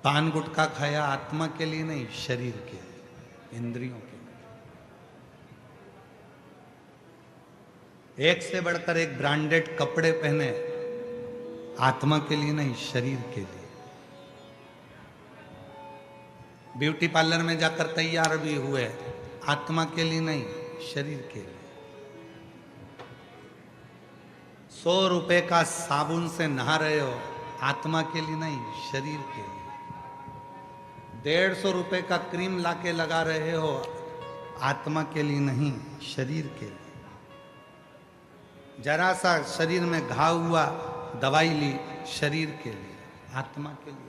पान गुटखा खाया आत्मा के लिए नहीं, शरीर के लिए, इंद्रियों के लिए। एक से बढ़कर एक ब्रांडेड कपड़े पहने, आत्मा के लिए नहीं, शरीर के लिए। ब्यूटी पार्लर में जाकर तैयार भी हुए, आत्मा के लिए नहीं, शरीर के लिए। 100 रुपए का साबुन से नहा रहे हो, आत्मा के लिए नहीं, शरीर के लिए। 150 रुपए का क्रीम लाके लगा रहे हो, आत्मा के लिए नहीं, शरीर के लिए। जरा सा शरीर में घाव हुआ, दवाई ली, शरीर के लिए, आत्मा के लिए।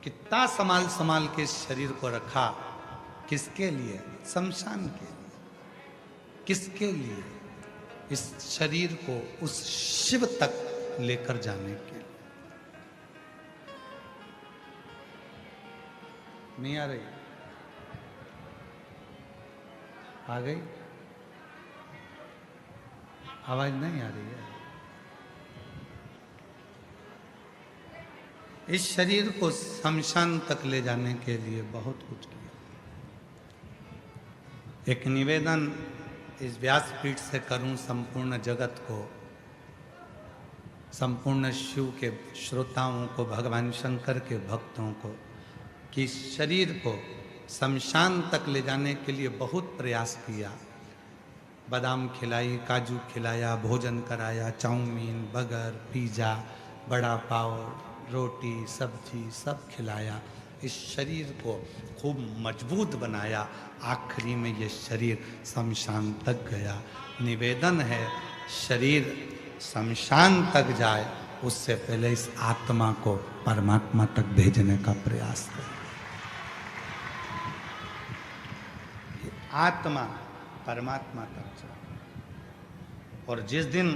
कितना संभाल संभाल के इस शरीर को रखा, किसके लिए? शमशान के लिए। किसके लिए? इस शरीर को उस शिव तक लेकर जाने के लिए। नहीं आ रही? आ गई? आवाज नहीं आ रही है? इस शरीर को शमशान तक ले जाने के लिए बहुत कुछ किया। एक निवेदन इस व्यासपीठ से करूं संपूर्ण जगत को, संपूर्ण शिव के श्रोताओं को, भगवान शंकर के भक्तों को, कि इस शरीर को शमशान तक ले जाने के लिए बहुत प्रयास किया। बादाम खिलाई, काजू खिलाया, भोजन कराया, चाउमीन, बर्गर, पिज़्ज़ा, बड़ा पाव, रोटी, सब्जी सब खिलाया। इस शरीर को खूब मजबूत बनाया। आखिरी में ये शरीर शमशान तक गया। निवेदन है, शरीर शमशान तक जाए उससे पहले इस आत्मा को परमात्मा तक भेजने का प्रयास करें। आत्मा परमात्मा तक जाए, और जिस दिन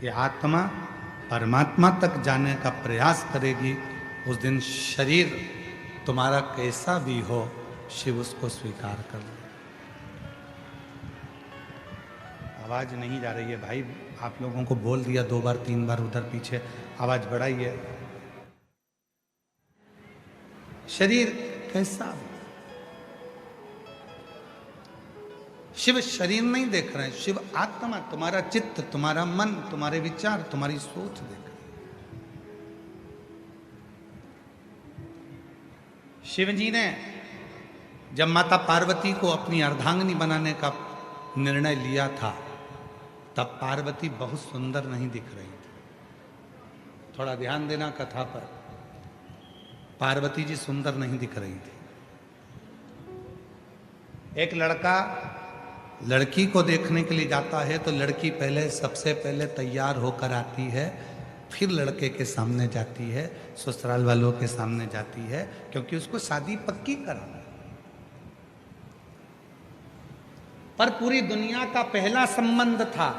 ये आत्मा परमात्मा तक जाने का प्रयास करेगी, उस दिन शरीर तुम्हारा कैसा भी हो, शिव उसको स्वीकार कर ले। आवाज नहीं जा रही है भाई, आप लोगों को बोल दिया 2 बार 3 बार उधर पीछे, आवाज बढ़ाइए। शरीर कैसा हो? शिव शरीर नहीं देख रहे हैं, शिव आत्मा, तुम्हारा चित्त, तुम्हारा मन, तुम्हारे विचार, तुम्हारी सोच देख रहे हैं। शिव जी ने जब माता पार्वती को अपनी अर्धांगिनी बनाने का निर्णय लिया था, तब पार्वती बहुत सुंदर नहीं दिख रही थी। थोड़ा ध्यान देना कथा पर, पार्वती जी सुंदर नहीं दिख रही थी। एक लड़का लड़की को देखने के लिए जाता है तो लड़की पहले, सबसे पहले तैयार होकर आती है, फिर लड़के के सामने जाती है, ससुराल वालों के सामने जाती है, क्योंकि उसको शादी पक्की कराना है। पर पूरी दुनिया का पहला संबंध था,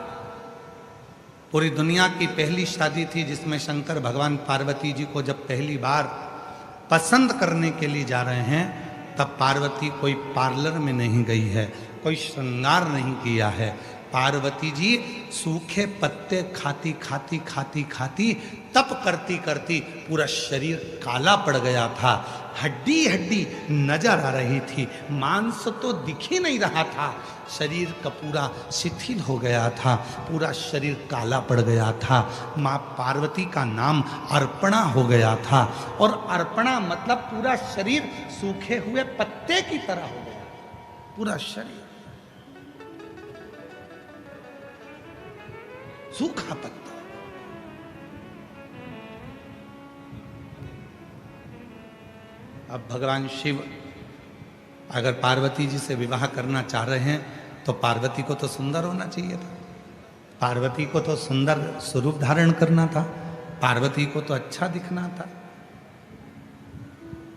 पूरी दुनिया की पहली शादी थी, जिसमें शंकर भगवान पार्वती जी को जब पहली बार पसंद करने के लिए जा रहे हैं, तब पार्वती कोई पार्लर में नहीं गई है, कोई श्रृंगार नहीं किया है। पार्वती जी सूखे पत्ते खाती खाती खाती खाती, तप करती करती पूरा शरीर काला पड़ गया था। हड्डी हड्डी नजर आ रही थी, मांस तो दिख ही नहीं रहा था। शरीर का पूरा शिथिल हो गया था, पूरा शरीर काला पड़ गया था। माँ पार्वती का नाम अर्पणा हो गया था, और अर्पणा मतलब पूरा शरीर सूखे हुए पत्ते की तरह हो गया, पूरा शरीर सूखा पत्ता। अब भगवान शिव अगर पार्वती जी से विवाह करना चाह रहे हैं, तो पार्वती को तो सुंदर होना चाहिए था, पार्वती को तो सुंदर स्वरूप धारण करना था, पार्वती को तो अच्छा दिखना था।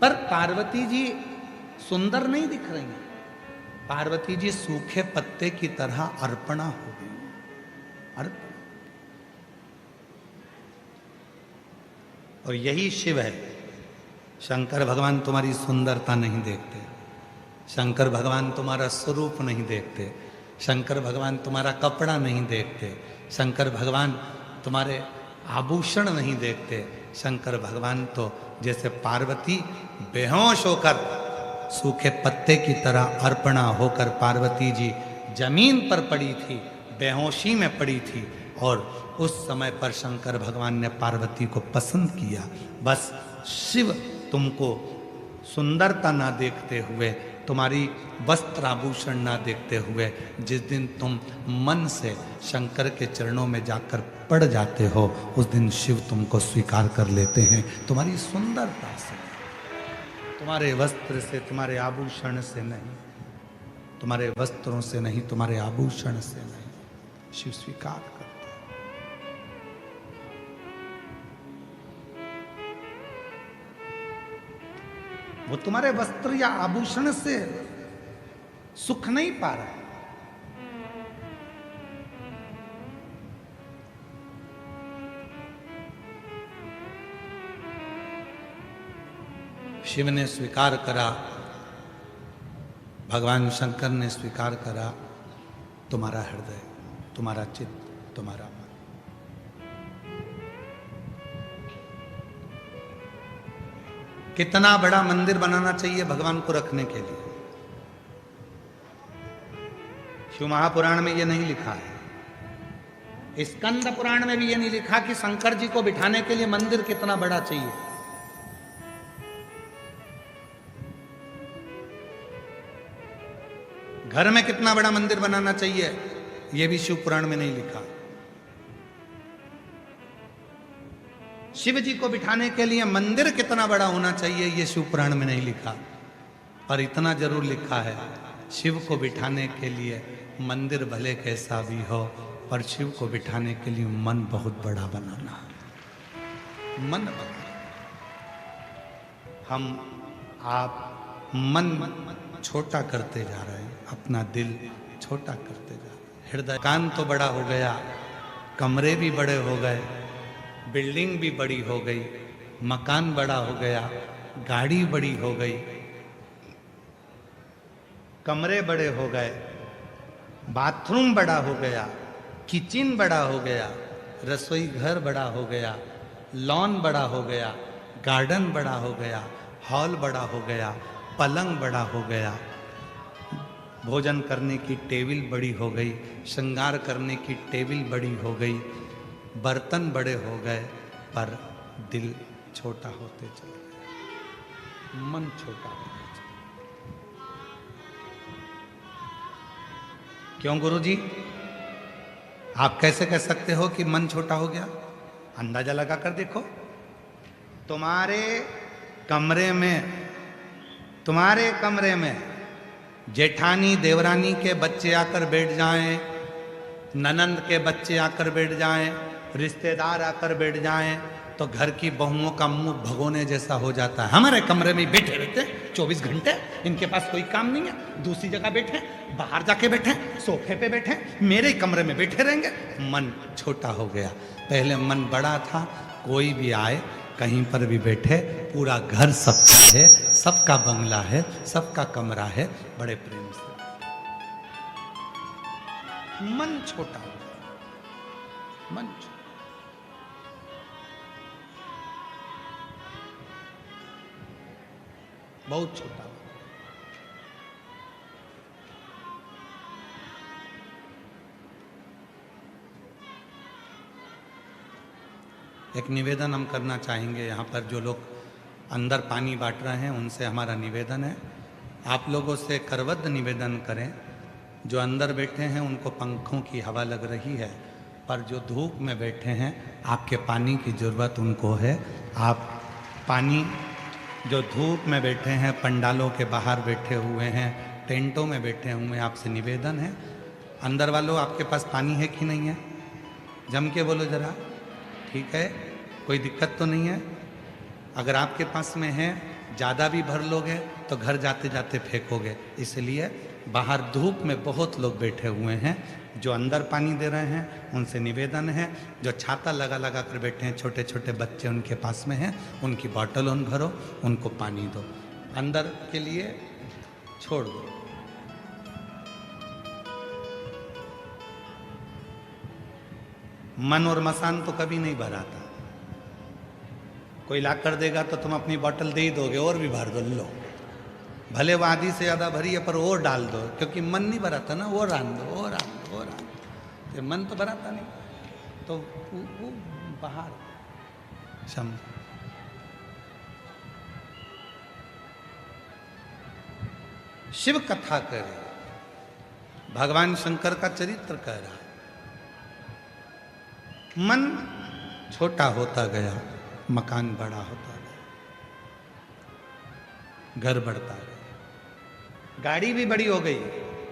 पर पार्वती जी सुंदर नहीं दिख रही हैं, पार्वती जी सूखे पत्ते की तरह अर्पणा हो गई। अर्पण, और यही शिव है। शंकर भगवान तुम्हारी सुंदरता नहीं देखते, शंकर भगवान तुम्हारा स्वरूप नहीं देखते, शंकर भगवान तुम्हारा कपड़ा नहीं देखते, शंकर भगवान तुम्हारे आभूषण नहीं देखते, शंकर भगवान तो जैसे पार्वती बेहोश होकर सूखे पत्ते की तरह अर्पणा होकर पार्वती जी जमीन पर पड़ी थी, बेहोशी में पड़ी थी, और उस समय पर शंकर भगवान ने पार्वती को पसंद किया। बस शिव तुमको सुंदरता ना देखते हुए, तुम्हारी वस्त्र आभूषण ना देखते हुए, जिस दिन तुम मन से शंकर के चरणों में जाकर पड़ जाते हो, उस दिन शिव तुमको स्वीकार कर लेते हैं तुम्हारी सुंदरता से, तुम्हारे वस्त्र से, तुम्हारे आभूषण से नहीं, तुम्हारे वस्त्रों से नहीं, तुम्हारे आभूषण से नहीं, शिव स्वीकार करते हैं। वो तुम्हारे वस्त्र या आभूषण से सुख नहीं पा रहा है। शिव ने स्वीकार करा, भगवान शंकर ने स्वीकार करा तुम्हारा हृदय, तुम्हारा चित्त, तुम्हारा मन। कितना बड़ा मंदिर बनाना चाहिए भगवान को रखने के लिए? शिव महापुराण में यह नहीं लिखा है, स्कंद पुराण में भी यह नहीं लिखा कि शंकर जी को बिठाने के लिए मंदिर कितना बड़ा चाहिए। घर में कितना बड़ा मंदिर बनाना चाहिए, यह भी शिव पुराण में नहीं लिखा। शिव जी को बिठाने के लिए मंदिर कितना बड़ा होना चाहिए, यह शिव पुराण में नहीं लिखा। और इतना जरूर लिखा है, शिव को बिठाने के लिए मंदिर भले कैसा भी हो, पर शिव को बिठाने के लिए मन बहुत बड़ा बनाना है। मन बड़ा, हम आप मन छोटा करते जा रहे हैं, अपना दिल छोटा करते जा रहे हैं। हृदय कान तो बड़ा हो गया, कमरे भी बड़े हो गए, बिल्डिंग भी बड़ी हो गई, मकान बड़ा हो गया, गाड़ी बड़ी हो गई, कमरे बड़े हो गए, बाथरूम बड़ा हो गया, किचन बड़ा हो गया, रसोई घर बड़ा हो गया, लॉन बड़ा हो गया, गार्डन बड़ा हो गया, हॉल बड़ा हो गया, पलंग बड़ा हो गया, भोजन करने की टेबल बड़ी हो गई, श्रृंगार करने की टेबल बड़ी हो गई, बर्तन बड़े हो गए, पर दिल छोटा होते चले गए, मन छोटा होते चले। क्यों गुरुजी? आप कैसे कह सकते हो कि मन छोटा हो गया? अंदाजा लगा कर देखो, तुम्हारे कमरे में जेठानी देवरानी के बच्चे आकर बैठ जाएं, ननंद के बच्चे आकर बैठ जाएं, रिश्तेदार आकर बैठ जाएं, तो घर की बहुओं का मुंह भगोने जैसा हो जाता है। हमारे कमरे में बैठे रहते हैं 24 घंटे, इनके पास कोई काम नहीं है, दूसरी जगह बैठे, बाहर जाके बैठे, सोफे पे बैठे, मेरे कमरे में बैठे रहेंगे। मन छोटा हो गया। पहले मन बड़ा था, कोई भी आए, कहीं पर भी बैठे, पूरा घर सबका है, सबका बंगला है, सबका कमरा है, बड़े प्रेम से। मन छोटा हो गया, मन छोटा। बहुत छोटा। एक निवेदन हम करना चाहेंगे, यहाँ पर जो लोग अंदर पानी बांट रहे हैं उनसे हमारा निवेदन है, आप लोगों से करबद्ध निवेदन करें, जो अंदर बैठे हैं उनको पंखों की हवा लग रही है, पर जो धूप में बैठे हैं आपके पानी की ज़रूरत उनको है। आप पानी, जो धूप में बैठे हैं, पंडालों के बाहर बैठे हुए हैं, टेंटों में बैठे हुए हैं, आपसे निवेदन है, अंदर वालों आपके पास पानी है कि नहीं है? जम के बोलो जरा, ठीक है? कोई दिक्कत तो नहीं है? अगर आपके पास में है, ज़्यादा भी भर लोगे तो घर जाते जाते फेंकोगे, इसलिए बाहर धूप में बहुत लोग बैठे हुए हैं, जो अंदर पानी दे रहे हैं उनसे निवेदन है, जो छाता लगा लगा कर बैठे हैं, छोटे छोटे बच्चे उनके पास में हैं, उनकी बॉटल उन भरो, उनको पानी दो, अंदर के लिए छोड़ दो। मन और मसान तो कभी नहीं भरा था, कोई ला कर देगा तो तुम अपनी बोतल दे ही दोगे, और भी भर दो, लो भले वो आधी से ज़्यादा भरी है पर और डाल दो, क्योंकि मन नहीं भरा था ना, वो रान दो, वो रान दो, वो रान दो, तो मन तो भरा था नहीं, तो वो बाहर समझ। शिव कथा कह रहे, भगवान शंकर का चरित्र कह रहा, मन छोटा होता गया, मकान बड़ा होता गया, घर बढ़ता गया, गाड़ी भी बड़ी हो गई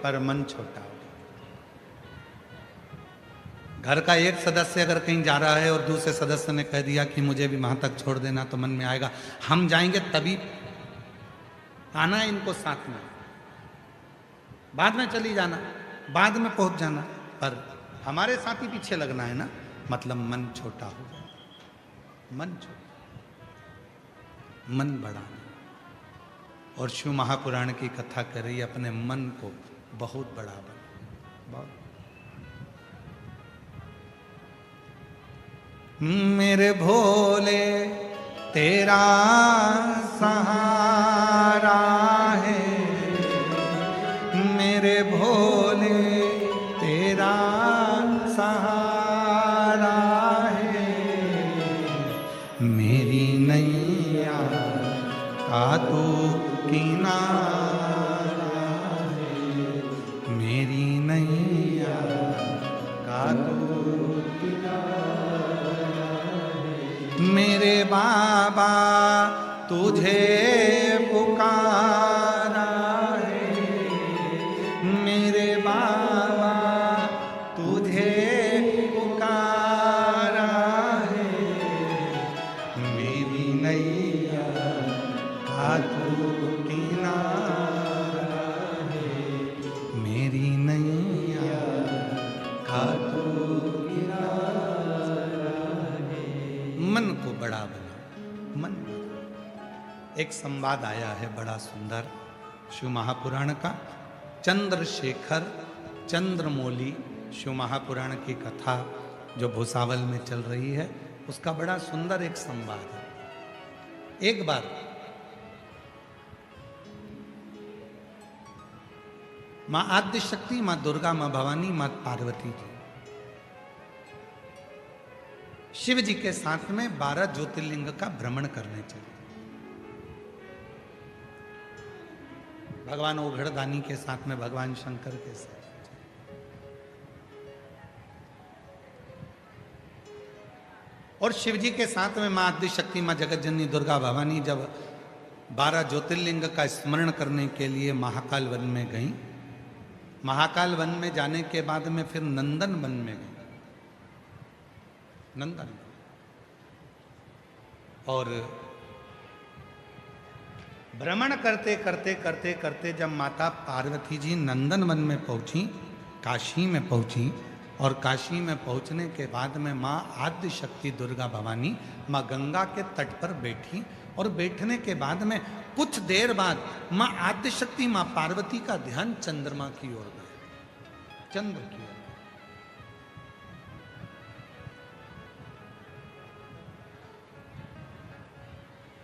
पर मन छोटा हो गया। घर का एक सदस्य अगर कहीं जा रहा है और दूसरे सदस्य ने कह दिया कि मुझे भी वहां तक छोड़ देना, तो मन में आएगा हम जाएंगे तभी आना है इनको साथ में, बाद में चली जाना, बाद में पहुंच जाना, पर हमारे साथ ही पीछे लगना है ना, मतलब मन छोटा हो गया, मन छोटा, मन बड़ा। और शिव महापुराण की कथा कर रही अपने मन को बहुत बड़ा बना, बहुत। मेरे भोले तेरा सहारा है, मेरे भोले तेरा सहारा है, मेरी नैया का तू किनारा है, मेरी नैया का तू किनारा है, मेरे बाबा तुझे पुकारा है, मेरे बाबा तुझे पुकारा है, मेरी नैया का तू किनारा है, मेरी नैया का तू किनारा है। मन को बड़ा बना, मन। एक संवाद आया है बड़ा सुंदर शिव महापुराण का, चंद्रशेखर चंद्रमौली शिव महापुराण की कथा जो भूसावल में चल रही है, उसका बड़ा सुंदर एक संवाद है। एक बार मां आद्य शक्ति, मां दुर्गा, मां भवानी, मां पार्वती जी शिव जी के साथ में 12 ज्योतिर्लिंग का भ्रमण करने चले। भगवान ओघड़दानी के साथ में, भगवान शंकर के साथ। और शिव जी के साथ में मां आद्य शक्ति, मां जगत जननी दुर्गा भवानी जब 12 ज्योतिर्लिंग का स्मरण करने के लिए महाकाल वन में गई, महाकाल वन में जाने के बाद में फिर नंदन वन में गई, नंदन। और भ्रमण करते करते करते करते जब माता पार्वती जी नंदन वन में पहुंची, काशी में पहुंची, और काशी में पहुंचने के बाद में माँ आद्य शक्ति दुर्गा भवानी माँ गंगा के तट पर बैठी, और बैठने के बाद में कुछ देर बाद माँ आद्य शक्ति माँ पार्वती का ध्यान चंद्रमा की ओर गया, चंद्र की ओर।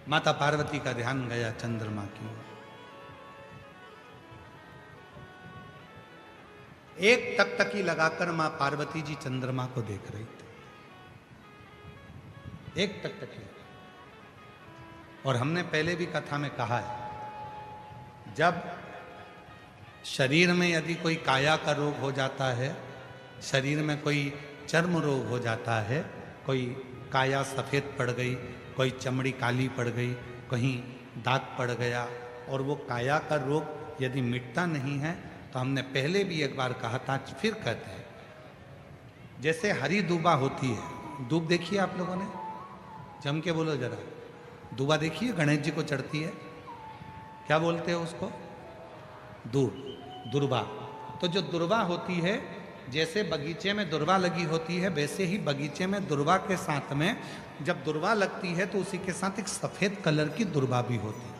माता पार्वती का ध्यान गया चंद्रमा की ओर। एक टकटकी लगाकर मां पार्वती जी चंद्रमा को देख रही थी, एक टकटकी। और हमने पहले भी कथा में कहा है, जब शरीर में यदि कोई काया का रोग हो जाता है, शरीर में कोई चर्म रोग हो जाता है, कोई काया सफेद पड़ गई, कोई चमड़ी काली पड़ गई, कहीं दाग पड़ गया, और वो काया का रोग यदि मिटता नहीं है, तो हमने पहले भी एक बार कहा था, फिर कहते हैं, जैसे हरी दूबा होती है, दूब देखिए आप लोगों ने, जम के बोलो जरा, दूबा देखिए गणेश जी को चढ़ती है, क्या बोलते हैं उसको? दूब, दुर्बा। तो जो दुर्बा होती है, जैसे बगीचे में दुर्बा लगी होती है, वैसे ही बगीचे में दुर्बा के साथ में जब दुर्बा लगती है तो उसी के साथ एक सफेद कलर की दुर्बा भी होती है,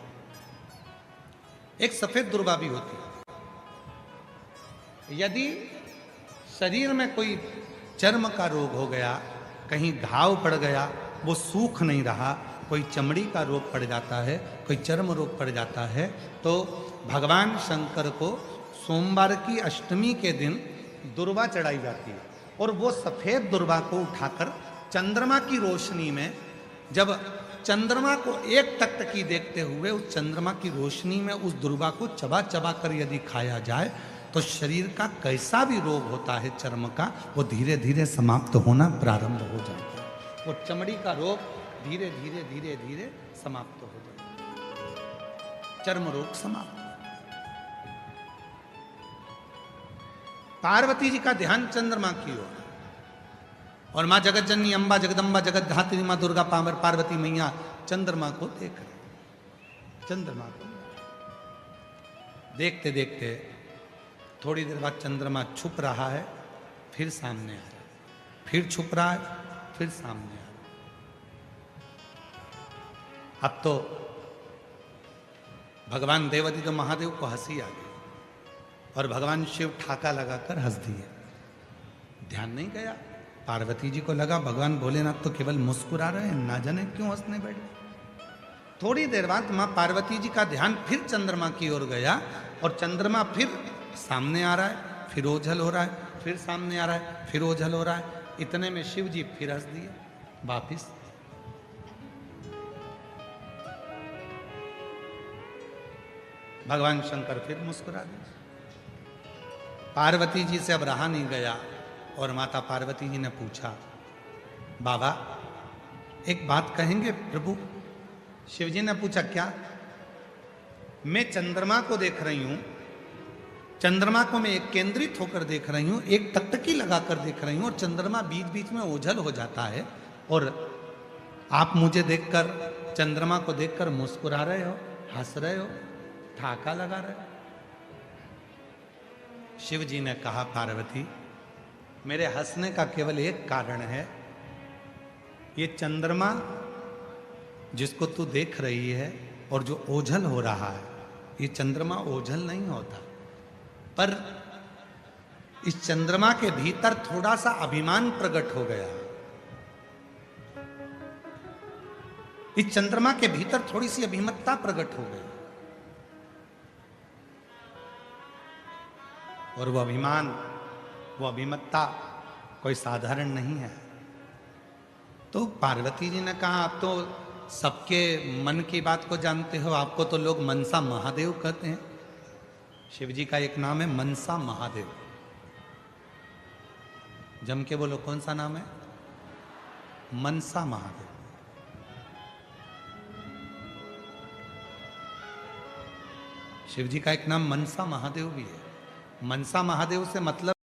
एक सफेद दुर्बा भी होती है। यदि शरीर में कोई चर्म का रोग हो गया, कहीं घाव पड़ गया, वो सूख नहीं रहा, कोई चमड़ी का रोग पड़ जाता है, कोई चर्म रोग पड़ जाता है, तो भगवान शंकर को सोमवार की अष्टमी के दिन दुर्वा चढ़ाई जाती है। और वो सफेद दुर्वा को उठाकर चंद्रमा की रोशनी में, जब चंद्रमा को एक टकटकी देखते हुए उस चंद्रमा की रोशनी में उस दुर्वा को चबा चबा कर यदि खाया जाए तो शरीर का कैसा भी रोग होता है चर्म का, वो धीरे धीरे समाप्त होना प्रारंभ हो जाता है। वो चमड़ी का रोग धीरे धीरे धीरे धीरे समाप्त हो जाता है, चर्म रोग समाप्त। पार्वती जी का ध्यान चंद्रमा की ओर, और मां जगत जननी अंबा जगदम्बा जगत धात्री मां दुर्गा पावर पार्वती मैया चंद्रमा को देख रहे। चंद्रमा को देखते देखते थोड़ी देर बाद चंद्रमा छुप रहा है, फिर सामने आ रहा है, फिर छुप रहा है, फिर सामने आ रहा है। अब तो भगवान देवादित्य महादेव को हंसी आ गई और भगवान शिव ठाका लगाकर हंस दिए। ध्यान नहीं गया, पार्वती जी को लगा भगवान भोलेनाथ तो केवल मुस्कुरा रहे हैं, ना जाने क्यों हंसने बैठे। थोड़ी देर बाद मां पार्वती जी का ध्यान फिर चंद्रमा की ओर गया और चंद्रमा फिर सामने आ रहा है, फिर ओझल हो रहा है, फिर सामने आ रहा है, फिर ओझल हो रहा है। इतने में शिव जी फिर हंस दिए वापिस। भगवान शंकर फिर मुस्कुरा दिए। पार्वती जी से अब रहा नहीं गया और माता पार्वती जी ने पूछा, बाबा एक बात कहेंगे प्रभु? शिव जी ने पूछा, क्या? मैं चंद्रमा को देख रही हूं, चंद्रमा को मैं एक केंद्रित होकर देख रही हूं, एक टकटकी लगाकर देख रही हूं और चंद्रमा बीच बीच में ओझल हो जाता है, और आप मुझे देखकर, चंद्रमा को देखकर मुस्कुरा रहे हो, हंस रहे हो, ठाका लगा रहे हो। शिव जी ने कहा, पार्वती मेरे हंसने का केवल एक कारण है, ये चंद्रमा जिसको तू देख रही है और जो ओझल हो रहा है, ये चंद्रमा ओझल नहीं होता, पर इस चंद्रमा के भीतर थोड़ा सा अभिमान प्रकट हो गया। इस चंद्रमा के भीतर थोड़ी सी अभिमत्ता प्रकट हो गई, और वो अभिमान, वो अभिमत्ता कोई साधारण नहीं है। तो पार्वती जी ने कहा, आप तो सबके मन की बात को जानते हो, आपको तो लोग मनसा महादेव कहते हैं। शिव जी का एक नाम है मनसा महादेव। जम के बोलो, कौन सा नाम है? मनसा महादेव। शिव जी का एक नाम मनसा महादेव भी है। मनसा महादेव से मतलब